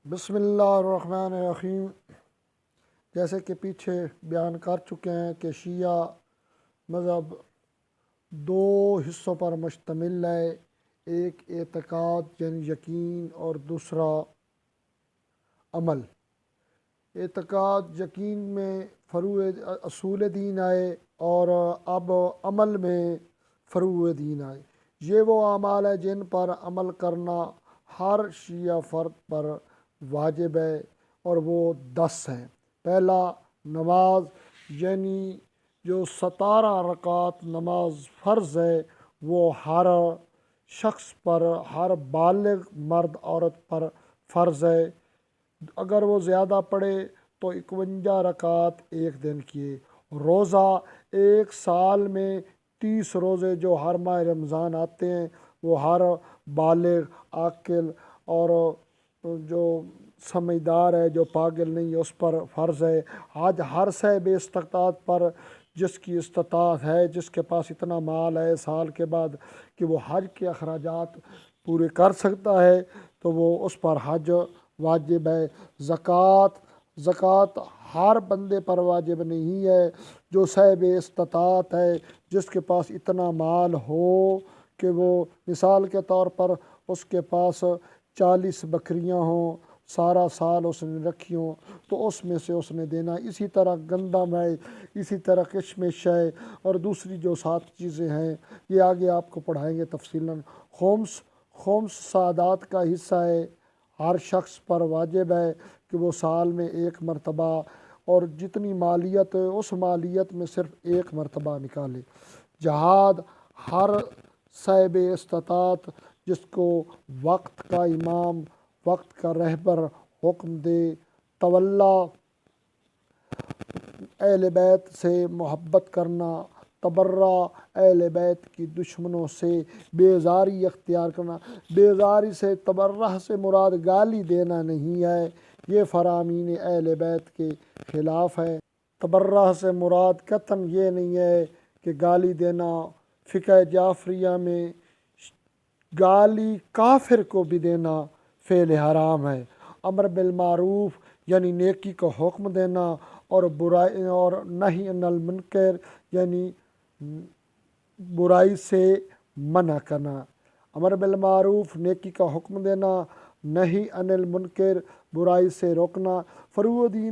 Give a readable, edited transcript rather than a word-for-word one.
بسم اللہ الرحمن الرحیم۔ جیسے کہ پیچھے بیان کر چکے ہیں کہ شیعہ مذہب دو حصوں پر مشتمل ہے، ایک اعتقاد یعنی یقین اور دوسرا عمل۔ اعتقاد یقین میں فروع اصول دین آئے اور اب عمل میں فروع دین آئے۔ یہ وہ اعمال ہیں جن پر عمل کرنا ہر شیعہ فرد پر واجب ہے اور وہ 10 ہیں۔ پہلا نماز، یعنی جو 17 رکعت نماز فرض ہے وہ ہر شخص پر، ہر بالغ مرد عورت پر فرض ہے۔ اگر وہ زیادہ پڑھے تو 51 رکعت ایک دن کیے۔ روزہ، ایک سال میں 30 روزے جو ہر ماہ رمضان آتے ہیں وہ ہر بالغ، عاقل اور جو سمجھدار ہے، جو پاگل نہیں ہے، اس پر فرض ہے۔ حج ہر صاحب استطاعت پر، جس کی استطاعت ہے، جس کے پاس اتنا مال ہے سال کے بعد کہ وہ حج کے اخراجات پورے کر سکتا ہے تو وہ اس پر حج واجب ہے۔ زکوٰۃ ہر بندے پر واجب نہیں ہے۔ جو صاحب استطاعت ہے، جس کے پاس اتنا مال ہو کہ وہ مثال کے طور پر اس کے پاس 40 بکریاں ہوں، سارا سال اس نے رکھی ہوں، تو اس میں سے اس نے دینا۔ اسی طرح گندم ہے، اسی طرح کشمش ہے اور دوسری جو 7 چیزیں ہیں یہ آگے آپ کو پڑھائیں گے تفصیلاً۔ خمس سعادات کا حصہ ہے، ہر شخص پر واجب ہے کہ وہ سال میں ایک مرتبہ، اور جتنی مالیت ہے اس مالیت میں صرف ایک مرتبہ نکالے۔ جہاد ہر صاحب استطاعت جس کو وقت کا امام، وقت کا رہبر حکم دے، تولا، اہل بیت سے محبت کرنا، تبرہ، اہل بیت کی دشمنوں سے بیزاری اختیار کرنا۔ بیزاری سے، تبرہ سے مراد گالی دینا نہیں ہے، یہ فرامین اہل بیت کے خلاف ہے۔ تبرہ سے مراد قطعاً یہ نہیں ہے کہ گالی دینا۔ فقہ جعفریہ میں گالی کافر کو بھی دینا فعل حرام ہے۔ امر بالمعروف یعنی نیکی کو حکم دینا، اور برائی اور نہی عن المنکر یعنی برائی سے منع کرنا۔ امر بالمعروف نیکی کا حکم دینا، نہی عن المنکر برائی سے روکنا۔ فروع دین